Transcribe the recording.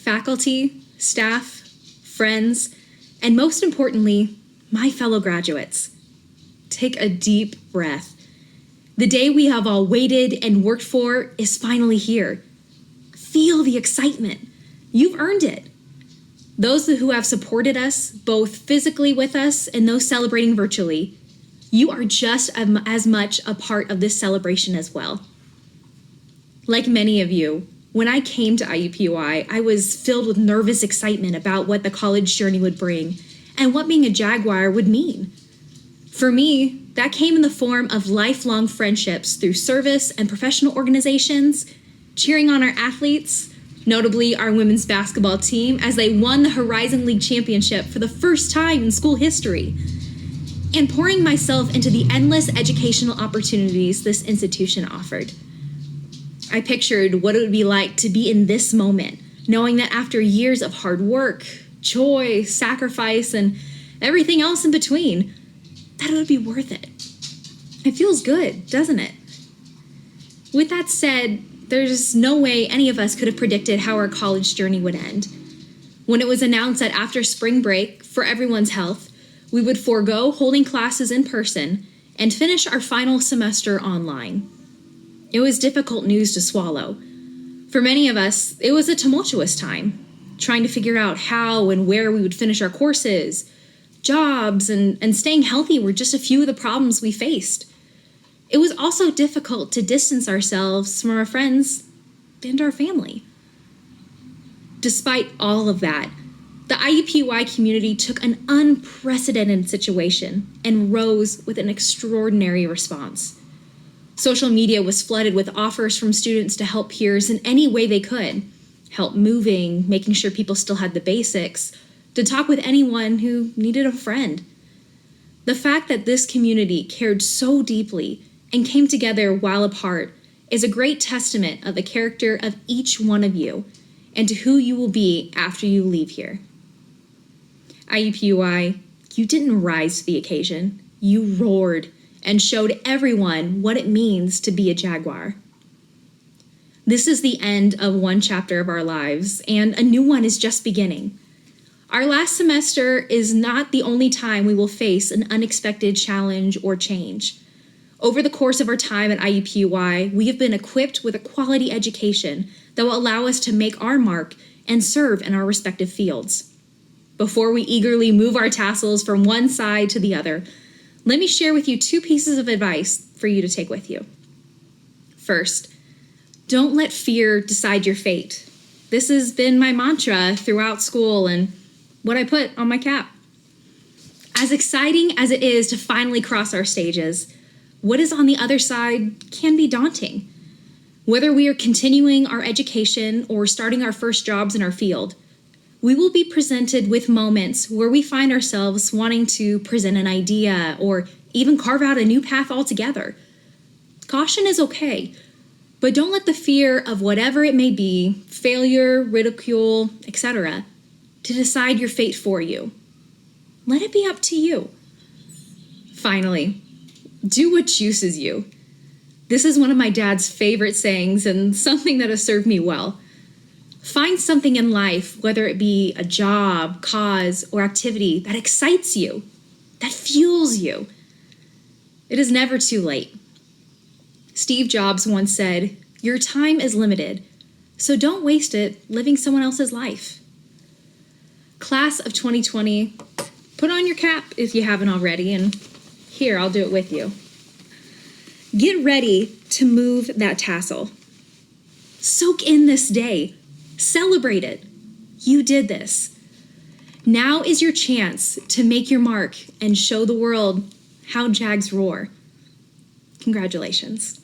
faculty, staff, friends, and most importantly, my fellow graduates. Take a deep breath. The day we have all waited and worked for is finally here. Feel the excitement. You've earned it. Those who have supported us, both physically with us and those celebrating virtually, you are just as much a part of this celebration as well. Like many of you, when I came to IUPUI, I was filled with nervous excitement about what the college journey would bring and what being a Jaguar would mean. For me, that came in the form of lifelong friendships through service and professional organizations, cheering on our athletes, notably our women's basketball team as they won the Horizon League Championship for the first time in school history, and pouring myself into the endless educational opportunities this institution offered. I pictured what it would be like to be in this moment, knowing that after years of hard work, joy, sacrifice, and everything else in between, that it would be worth it. It feels good, doesn't it? With that said, there's no way any of us could have predicted how our college journey would end. When it was announced that after spring break, for everyone's health, we would forego holding classes in person and finish our final semester online. It was difficult news to swallow. For many of us, it was a tumultuous time, trying to figure out how and where we would finish our courses. Jobs and staying healthy were just a few of the problems we faced. It was also difficult to distance ourselves from our friends and our family. Despite all of that, the IUPUI community took an unprecedented situation and rose with an extraordinary response. Social media was flooded with offers from students to help peers in any way they could, help moving, making sure people still had the basics, to talk with anyone who needed a friend. The fact that this community cared so deeply and came together while apart is a great testament of the character of each one of you and to who you will be after you leave here. IUPUI, you didn't rise to the occasion. You roared and showed everyone what it means to be a Jaguar. This is the end of one chapter of our lives, and a new one is just beginning. Our last semester is not the only time we will face an unexpected challenge or change. Over the course of our time at IUPUI, we have been equipped with a quality education that will allow us to make our mark and serve in our respective fields. Before we eagerly move our tassels from one side to the other, let me share with you 2 pieces of advice for you to take with you. First, don't let fear decide your fate. This has been my mantra throughout school and what I put on my cap. As exciting as it is to finally cross our stages, what is on the other side can be daunting. Whether we are continuing our education or starting our first jobs in our field, we will be presented with moments where we find ourselves wanting to present an idea or even carve out a new path altogether. Caution is okay, but don't let the fear of whatever it may be, failure, ridicule, etc., to decide your fate for you. Let it be up to you. Finally, do what juices you. This is one of my dad's favorite sayings and something that has served me well. Find something in life, whether it be a job, cause, or activity that excites you, that fuels you. It is never too late. Steve Jobs once said, "Your time is limited, so don't waste it living someone else's life." Class of 2020, put on your cap if you haven't already, and here, I'll do it with you. Get ready to move that tassel. Soak in this day. Celebrate it. You did this. Now is your chance to make your mark and show the world how Jags roar. Congratulations.